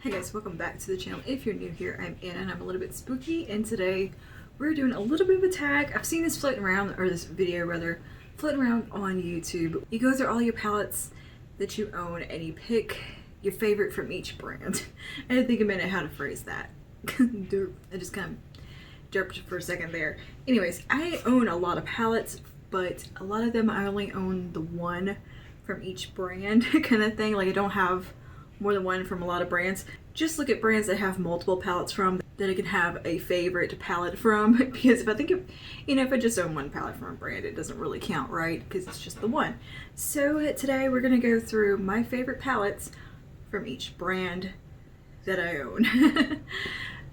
Hey guys, welcome back to the channel. If you're new here, I'm Anna and I'm a little bit spooky, and today we're doing a little bit of a tag. I've seen this floating around, or this video rather, floating around on YouTube. You go through all your palettes that you own and you pick your favorite from each brand. I had to think a minute how to phrase that. I just kind of derped for a second there. Anyways, I own a lot of palettes, but a lot of them I only own the one from each brand kind of thing. Like I don't have more than one from a lot of brands. Just look at brands that have multiple palettes from that I can have a favorite palette from, because if I think of, if I just own one palette from a brand, it doesn't really count, right? Because it's just the one. So today we're gonna go through my favorite palettes from each brand that I own.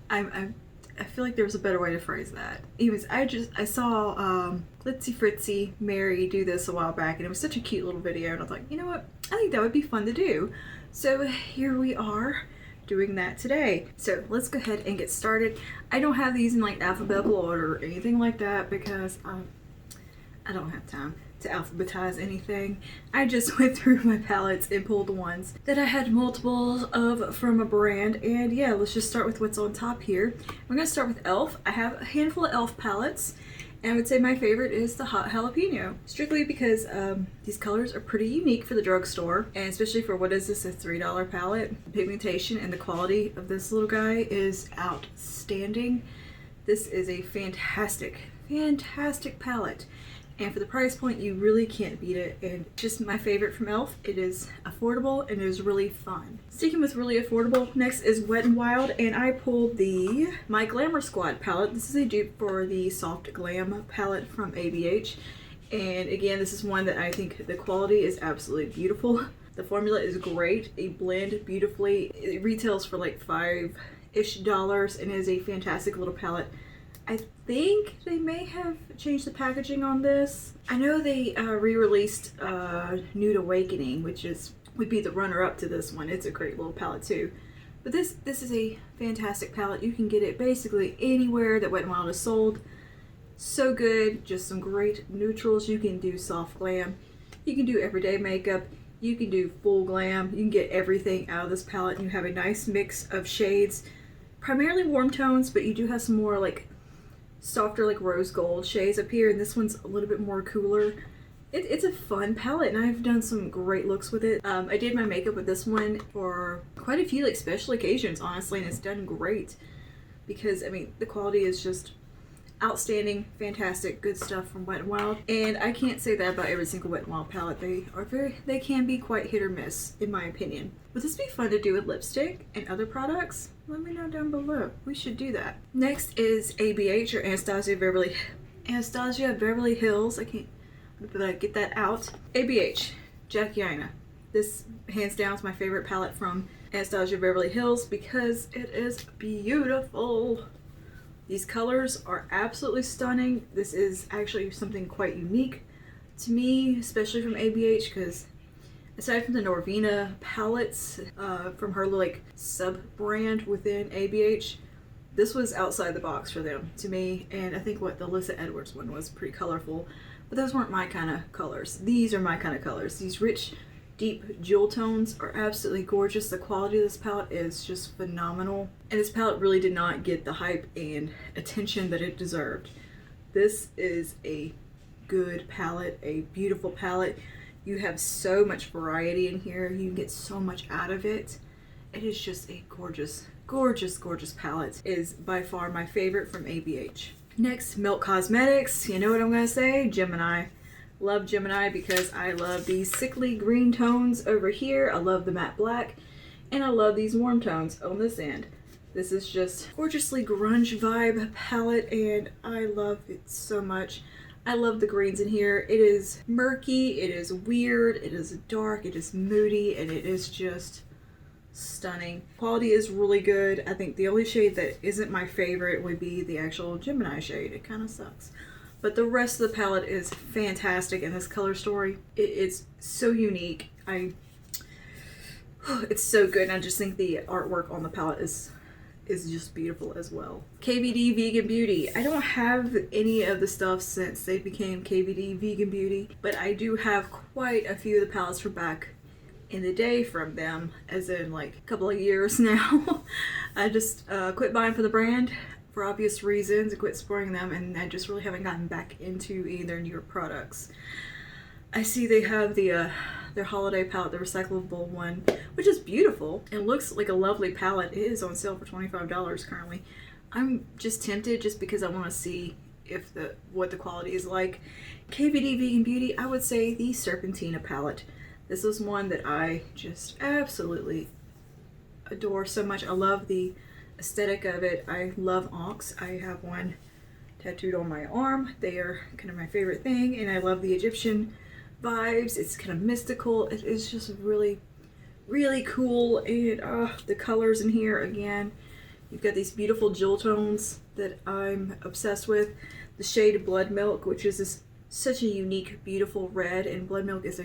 I feel like there was a better way to phrase that. Anyways, I saw Glitzy Fritzy Mary do this a while back, and it was such a cute little video, and I was like, you know what? I think that would be fun to do. So here we are doing that today. So let's go ahead and get started. I don't have these in like alphabetical order or anything like that because I don't have time to alphabetize anything. I just went through my palettes and pulled the ones that I had multiples of from a brand. And yeah, let's just start with what's on top here. We're gonna start with e.l.f. I have a handful of e.l.f. palettes, and I would say my favorite is the Hot Jalapeno, strictly because these colors are pretty unique for the drugstore, and especially for what is this, a $3 palette. The pigmentation and the quality of this little guy is outstanding. This is a fantastic palette. And for the price point, you really can't beat it. And just my favorite from e.l.f. It is affordable and it is really fun. Sticking with really affordable, next is Wet n Wild, and I pulled the My Glamour Squad palette. This is a dupe for the Soft Glam palette from ABH. And again, this is one that I think the quality is absolutely beautiful. The formula is great. They blend beautifully. It retails for like $5-ish and is a fantastic little palette. I think they may have changed the packaging on this. I know they re-released Nude Awakening, which would be the runner-up to this one. It's a great little palette too. But this is a fantastic palette. You can get it basically anywhere that Wet n Wild is sold. So good. Just some great neutrals. You can do soft glam. You can do everyday makeup. You can do full glam. You can get everything out of this palette. And you have a nice mix of shades. Primarily warm tones, but you do have some more like softer like rose gold shades up here, and this one's a little bit more cooler. It's a fun palette, and I've done some great looks with it. I did my makeup with this one for quite a few like special occasions, honestly, and it's done great because I mean the quality is just outstanding, fantastic, good stuff from Wet n Wild. And I can't say that about every single Wet n Wild palette. They can be quite hit or miss in my opinion. Would this be fun to do with lipstick and other products? Let me know down below. We should do that. Next is ABH, or Anastasia Beverly Hills. I can't get that out. ABH, Jackie Aina. This hands down is my favorite palette from Anastasia Beverly Hills because it is beautiful. These colors are absolutely stunning. This is actually something quite unique to me, especially from ABH, because aside from the Norvina palettes from her like sub-brand within ABH, this was outside the box for them to me. And I think what the Alyssa Edwards one was pretty colorful, but those weren't my kind of colors. These are my kind of colors. These rich, deep jewel tones are absolutely gorgeous. The quality of this palette is just phenomenal. And this palette really did not get the hype and attention that it deserved. This is a good palette, a beautiful palette. You have so much variety in here. You can get so much out of it. It is just a gorgeous, gorgeous, gorgeous palette. It is by far my favorite from ABH. Next, Milk Cosmetics. You know what I'm gonna say? Gemini. Love Gemini because I love these sickly green tones over here. I love the matte black, and I love these warm tones on this end. This is just gorgeously grunge vibe palette, and I love it so much. I love the greens in here. It is murky, it is weird, it is dark, it is moody, and it is just stunning. Quality is really good. I think the only shade that isn't my favorite would be the actual Gemini shade. It kind of sucks. But the rest of the palette is fantastic, and this color story, it's so unique. It's so good, and I just think the artwork on the palette is just beautiful as well. KVD Vegan Beauty. I don't have any of the stuff since they became KVD Vegan Beauty, but I do have quite a few of the palettes from back in the day from them, as in like a couple of years now. I just quit buying for the brand for obvious reasons. I quit supporting them, and I just really haven't gotten back into either newer products. I see they have the their holiday palette, the recyclable one, which is beautiful. It looks like a lovely palette. It is on sale for $25 currently. I'm just tempted just because I want to see if what the quality is like. KVD Vegan Beauty, I would say the Serpentina palette. This is one that I just absolutely adore so much. I love the aesthetic of it. I love onks. I have one tattooed on my arm. They are kind of my favorite thing, and I love the Egyptian vibes. It's kind of mystical. It is just really, really cool. And the colors in here, again, you've got these beautiful jewel tones that I'm obsessed with. The shade Blood Milk, which is such a unique, beautiful red, and Blood Milk is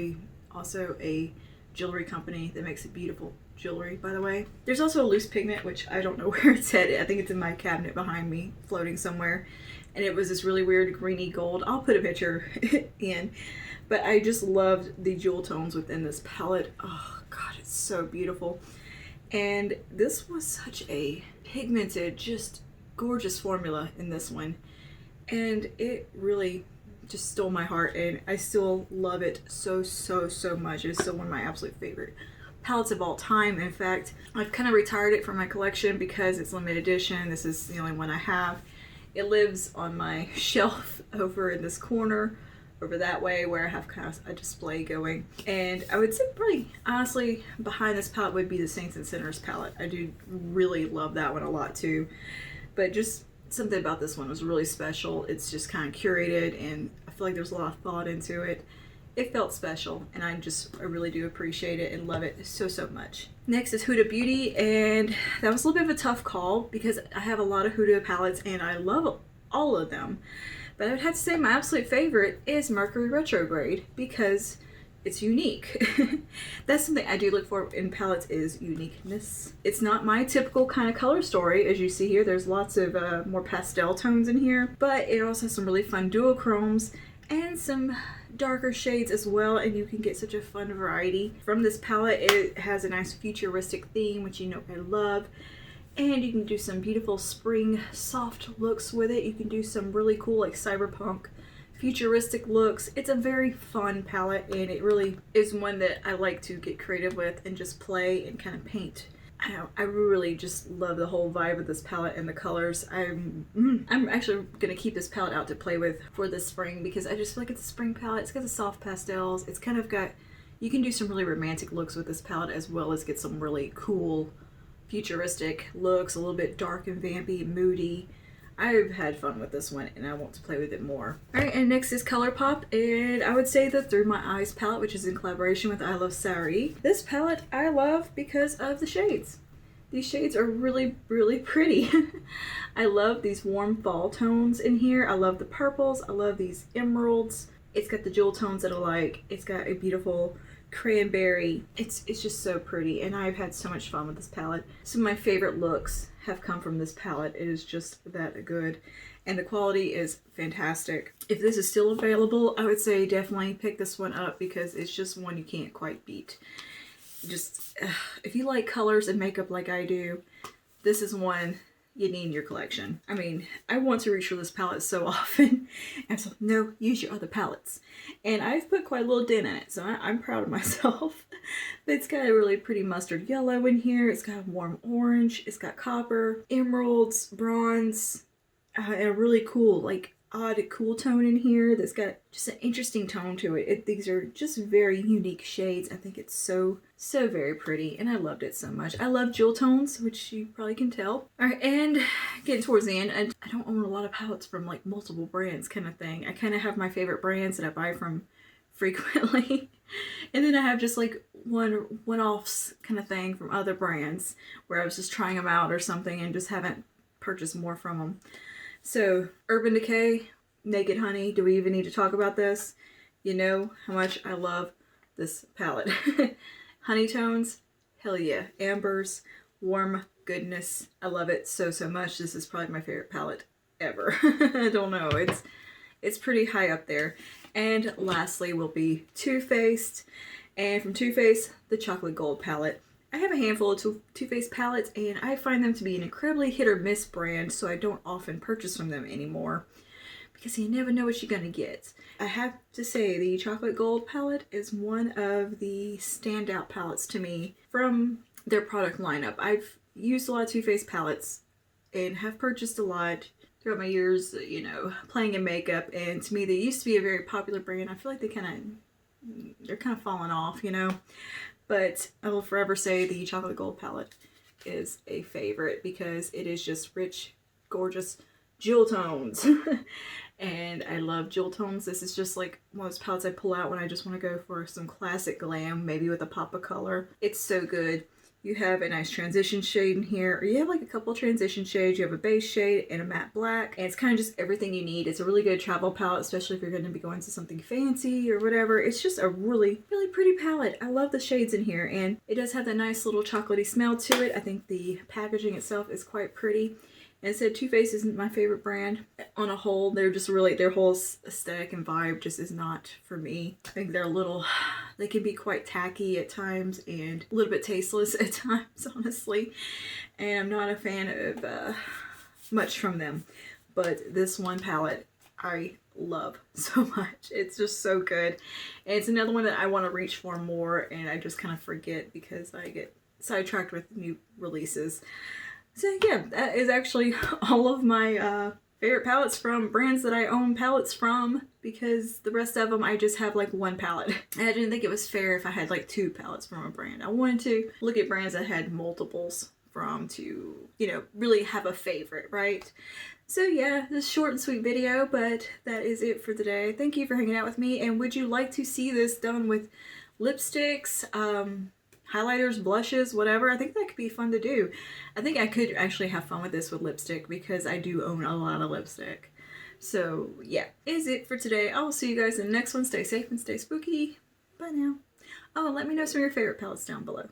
also a jewelry company that makes beautiful jewelry, by the way. There's also a loose pigment, which I don't know where it's at. I think it's in my cabinet behind me, floating somewhere. And it was this really weird greeny gold. I'll put a picture in. But I just loved the jewel tones within this palette. Oh God, it's so beautiful. And this was such a pigmented, just gorgeous formula in this one. And it really just stole my heart, and I still love it so, so, so much. It's still one of my absolute favorite palettes of all time. In fact, I've kind of retired it from my collection because it's limited edition. This is the only one I have. It lives on my shelf over in this corner, over that way, where I have kind of a display going. And I would say probably, honestly, behind this palette would be the Saints and Sinners palette. I do really love that one a lot too. But just something about this one was really special. It's just kind of curated, and I feel like there's a lot of thought into it. It felt special, and I really do appreciate it and love it so, so much. Next is Huda Beauty, and that was a little bit of a tough call because I have a lot of Huda palettes and I love all of them. But I would have to say my absolute favorite is Mercury Retrograde because it's unique. That's something I do look for in palettes, is uniqueness. It's not my typical kind of color story. As you see here, there's lots of more pastel tones in here, but it also has some really fun duochromes and some darker shades as well, and you can get such a fun variety. From this palette, it has a nice futuristic theme, which you know I love. And you can do some beautiful spring soft looks with it. You can do some really cool like cyberpunk futuristic looks. It's a very fun palette, and it really is one that I like to get creative with and just play and kind of paint. I really just love the whole vibe of this palette and the colors. I'm actually gonna keep this palette out to play with for this spring because I just feel like it's a spring palette. It's got the soft pastels. It's kind of got, you can do some really romantic looks with this palette as well as get some really cool futuristic looks, a little bit dark and vampy, moody. I've had fun with this one, and I want to play with it more. Alright, and next is ColourPop, and I would say the Through My Eyes palette, which is in collaboration with I Love Sari. This palette I love because of the shades. These shades are really, really pretty. I love these warm fall tones in here. I love the purples. I love these emeralds. It's got the jewel tones that I like. It's got a beautiful cranberry. It's just so pretty, and I've had so much fun with this palette. Some of my favorite looks have come from this palette. It is just that good, and the quality is fantastic. If this is still available, I would say definitely pick this one up because it's just one you can't quite beat. Just if you like colors and makeup like I do, this is one you need in your collection. I mean, I want to reach for this palette so often, and so no, use your other palettes. And I've put quite a little dent in it, so I'm proud of myself. But it's got a really pretty mustard yellow in here. It's got warm orange. It's got copper, emeralds, bronze, and a really cool, like, odd cool tone in here that's got just an interesting tone to it. These are just very unique shades. I think it's so very pretty, and I loved it so much. I love jewel tones, which you probably can tell. Alright, and getting towards the end, I don't own a lot of palettes from like multiple brands kind of thing. I kind of have my favorite brands that I buy from frequently, and then I have just like one-offs kind of thing from other brands where I was just trying them out or something and just haven't purchased more from them. So, Urban Decay, Naked Honey, do we even need to talk about this? You know how much I love this palette. Honey tones, hell yeah. Ambers, warm goodness. I love it so much. This is probably my favorite palette ever. I don't know, it's pretty high up there. And lastly will be Too Faced. And from Too Faced, the Chocolate Gold palette. I have a handful of Too Faced palettes, and I find them to be an incredibly hit or miss brand, so I don't often purchase from them anymore because you never know what you're gonna get. I have to say the Chocolate Gold palette is one of the standout palettes to me from their product lineup. I've used a lot of Too Faced palettes and have purchased a lot throughout my years, you know, playing in makeup, and to me they used to be a very popular brand. I feel like they're kind of falling off, you know, but I will forever say the Chocolate Gold palette is a favorite because it is just rich, gorgeous jewel tones. And I love jewel tones. This is just like one of those palettes I pull out when I just want to go for some classic glam, maybe with a pop of color. It's so good. You have a nice transition shade in here, or you have like a couple transition shades. You have a base shade and a matte black, and it's kind of just everything you need. It's a really good travel palette, especially if you're going to be going to something fancy or whatever. It's just a really, really pretty palette. I love the shades in here, and it does have that nice little chocolatey smell to it. I think the packaging itself is quite pretty. And said Too Faced isn't my favorite brand on a whole. They're just really, their whole aesthetic and vibe just is not for me. I think they're they can be quite tacky at times and a little bit tasteless at times, honestly. And I'm not a fan of much from them. But this one palette I love so much. It's just so good. And it's another one that I want to reach for more, and I just kind of forget because I get sidetracked with new releases. So yeah, that is actually all of my favorite palettes from brands that I own palettes from, because the rest of them I just have like one palette. I didn't think it was fair if I had like 2 palettes from a brand. I wanted to look at brands that had multiples from to, you know, really have a favorite, right? So yeah, this short and sweet video, but that is it for today. Thank you for hanging out with me, and would you like to see this done with lipsticks, highlighters, blushes, whatever? I think that could be fun to do. I think I could actually have fun with this with lipstick because I do own a lot of lipstick. So yeah, is it for today. I will see you guys in the next one. Stay safe and stay spooky. Bye now. Oh, and let me know some of your favorite palettes down below.